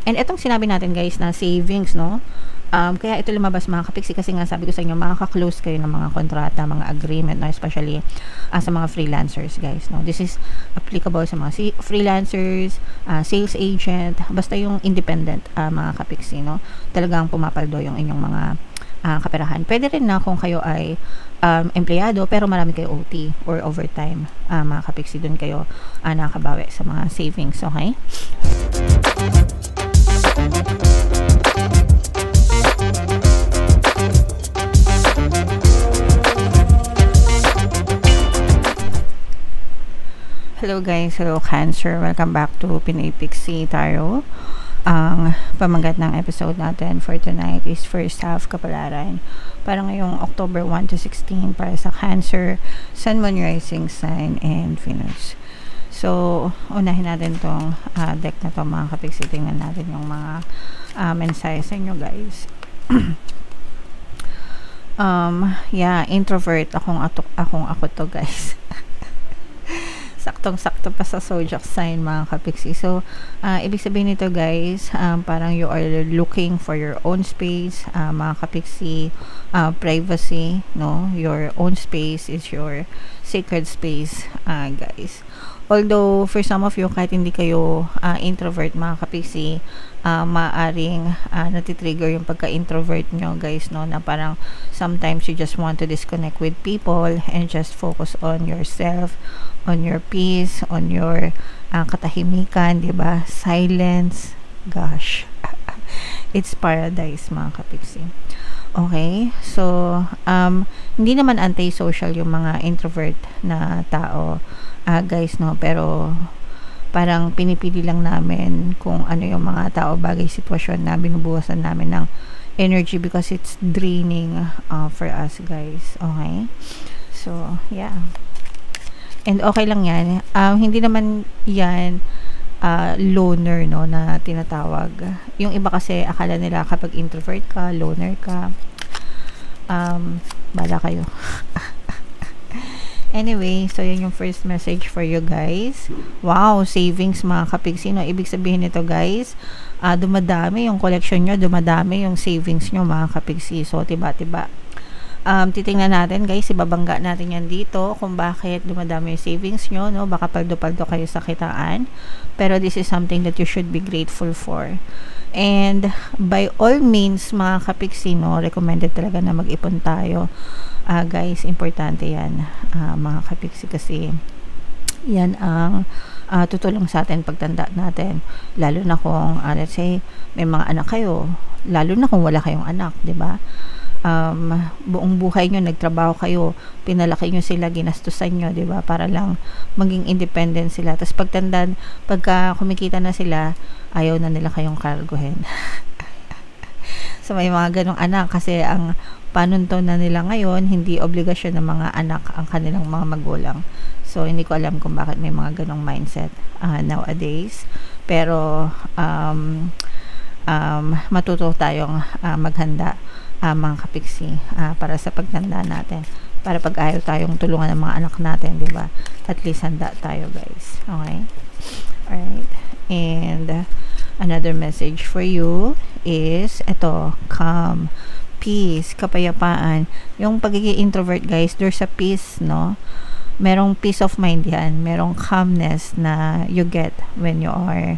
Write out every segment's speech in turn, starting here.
And itong sinabi natin guys na savings, no? Kaya ito lumabas mga kapiksi kasi nga sabi ko sa inyo, makaka-close kayo ng mga kontrata, mga agreement, no? Especially sa mga freelancers guys, no? This is applicable sa mga freelancers, sales agent, basta yung independent mga kapiksi, no? Talagang pumapaldo yung inyong mga kaperahan. Pwede rin na kung kayo ay empleyado pero marami kayo OT or overtime, mga kapiksi, dun kayo nakabawi sa mga savings, okay? Hello guys, hello Cancer, welcome back to Pinoy Pixie Tarot. Ang pamagat ng episode natin for tonight is first half kapalaran para ngayong October 1 to 16 para sa Cancer, Sun, Moon, Rising Sign, and Venus. So, unahin natin tong deck na to mga kapiksi. Tingnan natin yung mga mensahe sa inyo guys. Yeah, introvert ako to guys. Saktong-sakto pa sa zodiac sign mga kapiksi. So, ibig sabihin nito guys, parang you are looking for your own space, mga kapiksi, privacy, no? Your own space is your sacred space, guys. Although, for some of you, kahit hindi kayo introvert mga kapiksi, maaring natitrigger yung pagka-introvert nyo guys, no? Na parang sometimes you just want to disconnect with people and just focus on yourself, on your peace, on your katahimikan, diba? Silence. Gosh. It's paradise mga kapiksi. Okay? So, hindi naman anti-social yung mga introvert na tao, guys, no? Pero parang pinipili lang namin kung ano yung mga tao, bagay, sitwasyon na binubuhasan namin ng energy because it's draining for us guys. Okay? So, yeah. And okay lang yan. Hindi naman yan loner, no, na tinatawag. Yung iba kasi akala nila kapag introvert ka, loner ka. Bala kayo. Anyway, so yan yung first message for you guys. Wow, savings mga kapiksi, no? Ibig sabihin nito guys, dumadami yung collection nyo, dumadami yung savings nyo mga kapiksi. So, tiba-tiba. Titingnan natin guys, ibabangga natin yan dito kung bakit dumadami yung savings nyo, no? Baka paldo-paldo kayo sa kitaan, pero this is something that you should be grateful for. And by all means mga kapiksi, no, recommended talaga na mag-ipon tayo, guys. Importante yan, mga kapiksi, kasi yan ang tutulong sa atin pagtanda natin, lalo na kung let's say may mga anak kayo, lalo na kung wala kayong anak, 'di ba? Buong buhay nyo nagtrabaho kayo, pinalaki nyo sila, ginastusan nyo, 'di ba, para lang maging independent sila. Tapos pagka kumikita na sila, ayaw na nila kayong karguhin. So may mga ganong anak kasi ang panunton na nila ngayon, hindi obligasyon ng mga anak ang kanilang mga magulang. So hindi ko alam kung bakit may mga ganong mindset nowadays, pero matuto tayong maghanda, mga kapiksi, para sa pagtanda natin, para pag ayaw tayong tulungan ng mga anak natin, di ba, at least handa tayo guys. Okay? Alright. And another message for you is ito, calm, peace, kapayapaan. Yung pagiging introvert guys, there's a peace, no? Merong peace of mind yan, merong calmness na you get when you are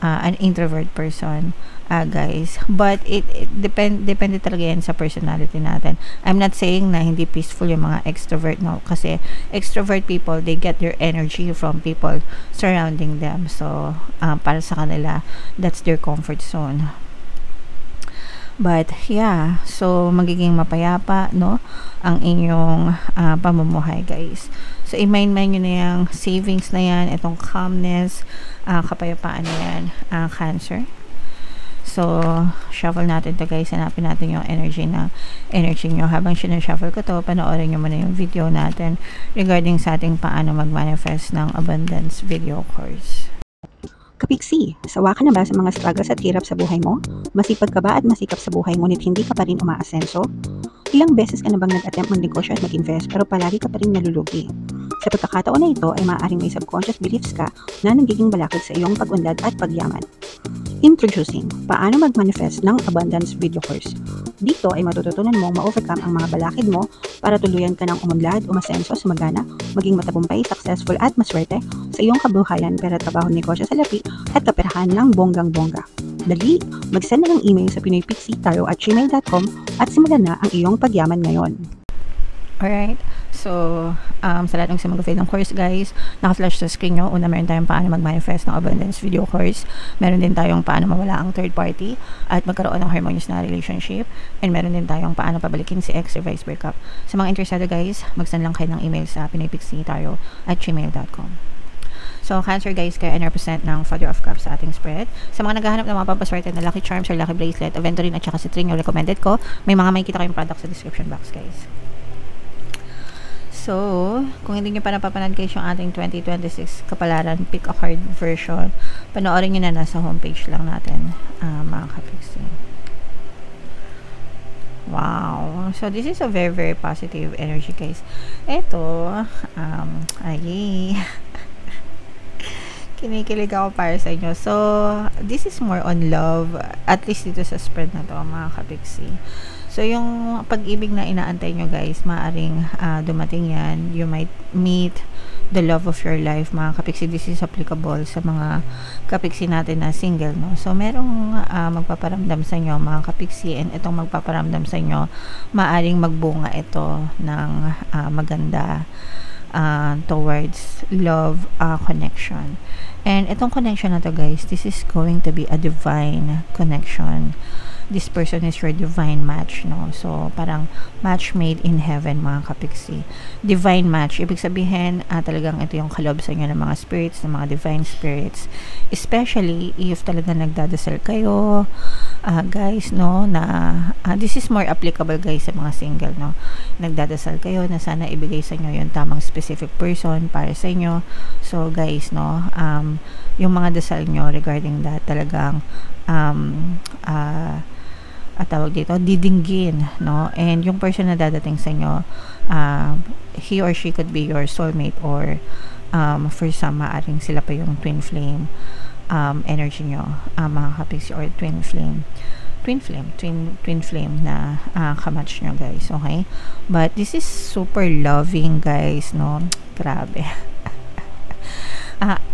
an introvert person, guys. But it depende talaga yan sa personality natin. I'm not saying na hindi peaceful yung mga extrovert, no, kasi extrovert people, they get their energy from people surrounding them. So para sa kanila, that's their comfort zone. But yeah, so magiging mapayapa, no, ang inyong pamumuhay guys. So i-mind nyo na yung savings na yan, itong calmness, kapayapaan na yan, Cancer. So shuffle natin to guys, hanapin natin yung energy nyo. Habang sinashuffle ko to, panoorin nyo muna yung video natin regarding sa ating paano mag-manifest ng abundance video course. Kapiksi, sawa ka na ba sa mga struggles at hirap sa buhay mo? Masipag ka ba at masikap sa buhay ngunit hindi ka pa rin umaasenso? Ilang beses ka na bang nag-attempt mag-negosyo at mag-invest pero palagi ka pa rin nalulugi? Sa pagkakataon na ito ay maaaring may subconscious beliefs ka na nagiging balakid sa iyong pag-unlad at pagyaman. Introducing, paano mag-manifest ng abundance video course. Dito ay matututunan mong ma-overcome ang mga balakid mo para tuluyan ka ng umunlad, umasenso, sumagana, maging matagumpay, successful at maswerte sa iyong kabuhayan, pera, trabaho, negosyo, salapi at kaperahan ng bonggang-bongga. Dali, mag-send na ng email sa pinoypixie@gmail.com at simulan na ang iyong pagyaman ngayon. Alright, so sa lahat ng gusto mag-avail ng course guys, naka-flash sa screen nyo. Una, meron tayong paano mag-manifest ng abundance video course. Meron din tayong paano mawala ang third party at magkaroon ng harmonious na relationship. And meron din tayong paano pabalikin si ex or vice breakup. Sa mga interesado guys, mag-send lang kayo ng email sa pinoypixie@gmail.com. So, Cancer guys, kayo ay represent ng Father of Cups sa ating spread. Sa mga naghahanap ng mga pampaswerte na lucky charms or lucky bracelet, aventurine at saka citrine yung recommended ko, may mga makikita kayong product sa description box guys. So, kung hindi nyo pa napapanood guys yung ating 2026 kapalaran pick a card version, panoorin nyo na nasa homepage lang natin, mga kapixie. Wow! So, this is a very, very positive energy guys. Ito, kinikilig ako para sa inyo. So, this is more on love, at least dito sa spread na to, mga kapixie. So, yung pag-ibig na inaantay nyo guys, maaring dumating yan. You might meet the love of your life, mga kapixie. This is applicable sa mga kapixie natin na single, no? So, merong magpaparamdam sa inyo, mga kapixie, and itong magpaparamdam sa inyo, maaring magbunga ito ng maganda towards love connection. And itong connection na to guys, this is going to be a divine connection. This person is your divine match, no? So, parang match made in heaven, mga kapixie. Divine match, ibig sabihin, talagang ito yung kalob sa inyo ng mga spirits, ng mga divine spirits. Especially, if talagang nagdadasal kayo, guys, no, na, this is more applicable, guys, sa mga single, no? Nagdadasal kayo na sana ibigay sa inyo yung tamang specific person para sa inyo. So, guys, no, yung mga dasal nyo regarding that, talagang, at tawag dito, didinggin, no? And yung person na dadating sa inyo, he or she could be your soulmate, or for some, maaring sila pa yung twin flame energy nyo, mga kapixie, or twin flame na kamatch nyo guys, okay? But this is super loving guys, no? Grabe.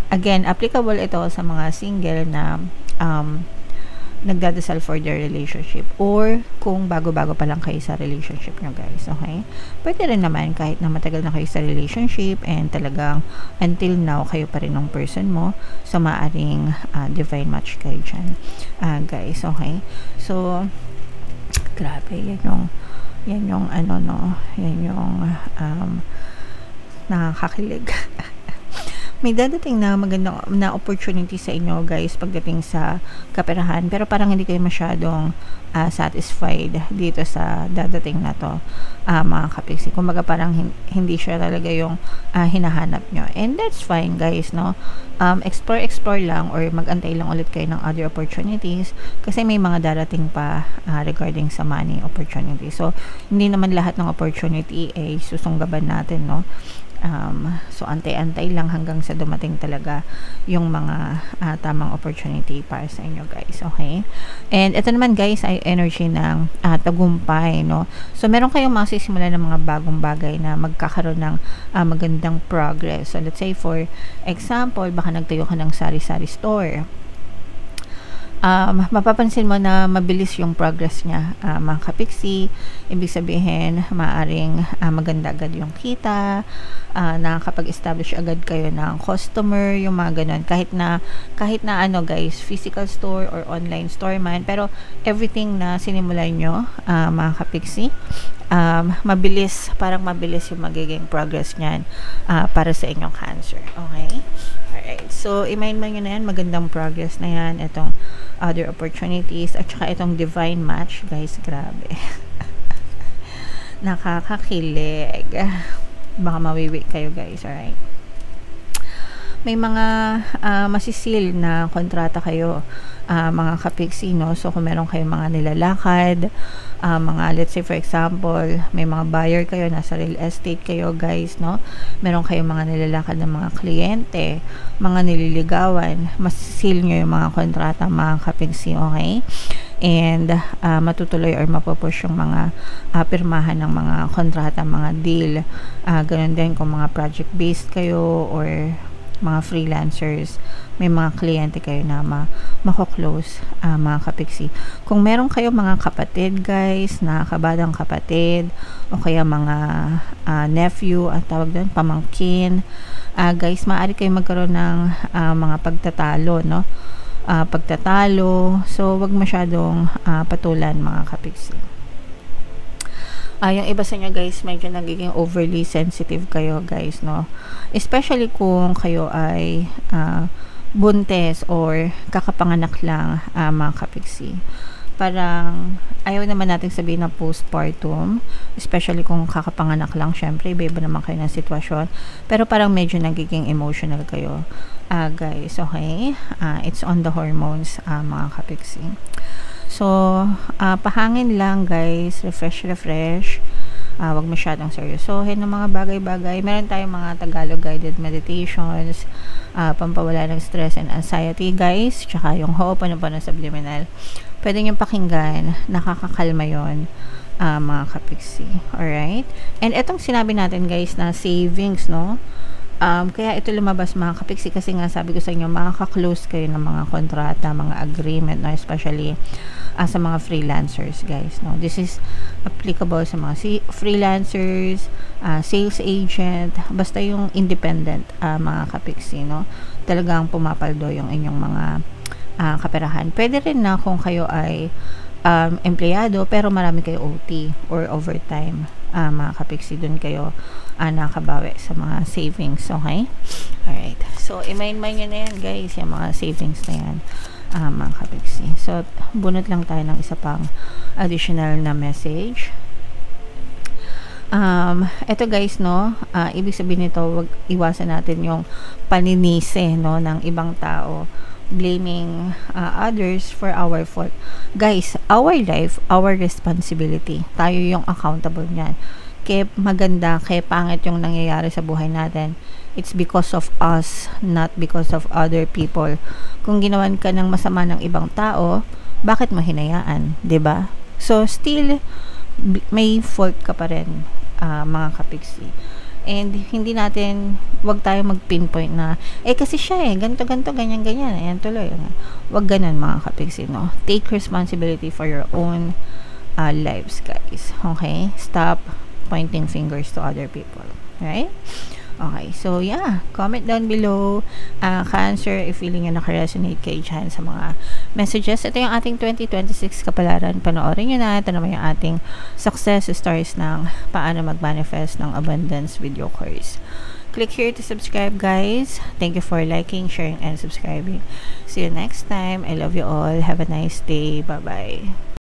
Again, applicable ito sa mga single na nagdadasal for their relationship, or kung bago-bago pa lang kayo sa relationship nyo guys, okay? Pwede rin naman kahit na matagal na kayo sa relationship and talagang until now kayo pa rin ng person mo, so maaring divine match kayo dyan, guys, okay? So, grabe, yan yung ano, no, yan yung nakakakilig. May dadating na magandang na opportunity sa inyo guys pagdating sa kaperahan, pero parang hindi kayo masyadong satisfied dito sa dadating na to, mga kapixie. Kumbaga parang hindi siya talaga yung hinahanap nyo, and that's fine guys, no? Explore lang, or magantay lang ulit kayo ng other opportunities kasi may mga darating pa regarding sa money opportunity. So hindi naman lahat ng opportunity ay susunggaban natin, no? So antay-antay lang hanggang sa dumating talaga yung mga tamang opportunity para sa inyo guys, okay? And ito naman guys ay energy ng tagumpay, no? So meron kayong masisimulan ng mga bagong bagay na magkakaroon ng magandang progress. So let's say for example, baka nagtayo ka ng sari-sari store. Mapapansin mo na mabilis yung progress niya, mga kapixie. Ibig sabihin, maaring maganda agad yung kita, nakakapag-establish agad kayo ng customer, yung mga ganun. Kahit na ano guys, physical store or online store man, pero everything na sinimulan nyo, mga kapixie, parang mabilis yung magiging progress niyan para sa inyong Cancer, okay? Alright, so i-mind mo nyo na yan, magandang progress na yan, itong other opportunities, at saka itong divine match guys, grabe. Nakakakilig, baka mawiwi kayo guys, alright? may mga masisil na kontrata kayo, mga kapiksi, no? So kung meron kayong mga nilalakad, mga let's say for example, may mga buyer kayo, nasa real estate kayo guys, no? Meron kayong mga nilalakad ng mga kliyente, mga nililigawan, masisil nyo yung mga kontrata mga kapiksi, okay? And matutuloy or mapupush yung mga pirmahan ng mga kontrata, mga deal. Ganun din kung mga project based kayo or mga freelancers, may mga kliyente kayo na mako-close, mga kapiksi. Kung meron kayo mga kapatid guys, nakakabadang kapatid o kaya mga nephew, at tawag doon, pamangkin, guys, maaari kayo magkaroon ng mga pagtatalo, no? Pagtatalo, so wag masyadong patulan mga kapiksi. Yung iba sa inyo guys, medyo nagiging overly sensitive kayo guys, no? Especially kung kayo ay buntes or kakapanganak lang, mga kapiksi. Parang ayaw naman natin sabihin na postpartum, especially kung kakapanganak lang, syempre iba naman kayo ng sitwasyon, pero parang medyo nagiging emotional kayo, guys, okay? It's on the hormones, mga kapiksi. So pahangin lang guys, refresh, wag masyadong seryosohin ng mga bagay-bagay. Meron tayong mga Tagalog guided meditations, pampawala ng stress and anxiety guys, tsaka yung Ho'oponopono subliminal, pwede nyo pakinggan, nakakakalma yon, mga kapiksi. Alright, and etong sinabi natin guys na savings, no? Kaya ito lumabas mga kapiksi kasi nga sabi ko sa inyo, makaka-close kayo ng mga kontrata, mga agreement, no? Especially sa mga freelancers guys, no? This is applicable sa mga freelancers, sales agent, basta yung independent, mga kapiksi, no? Talagang pumapaldo yung inyong mga kaperahan. Pwede rin na kung kayo ay empleyado pero marami kayo OT or overtime, mga kapiksi, dun kayo nakabawi sa mga savings, okay? Alright, so i-mind nyo na yan guys, yung mga savings na yan, mga kapiksi. So bunot lang tayo ng isa pang additional na message. Ito guys, no, ibig sabihin nito, wag iwasan natin yung paninisi, no, ng ibang tao, blaming others for our fault. Guys, our life, our responsibility. Tayo yung accountable niyan. Kaya maganda, kaya pangit yung nangyayari sa buhay natin, it's because of us, not because of other people. Kung ginawan ka ng masama ng ibang tao, bakit mo hinayaan, 'di ba? So still may fault ka pa rin, mga kapiksi. And hindi natin, wag tayo mag-pinpoint na kasi siya ganto, ganyan, ayan tuloy. Wag ganun mga kapiksi, no? Take responsibility for your own lives guys, okay? Stop pointing fingers to other people, right? Okay, so yeah, comment down below, Cancer, if feeling nyo naka-resonate kayo dyan sa mga messages. Ito yung ating 2026 kapalaran, panoorin nyo na. Ito naman yung ating success stories ng paano mag-manifest ng abundance video course. Click here to subscribe guys. Thank you for liking, sharing, and subscribing. See you next time. I love you all. Have a nice day. Bye-bye.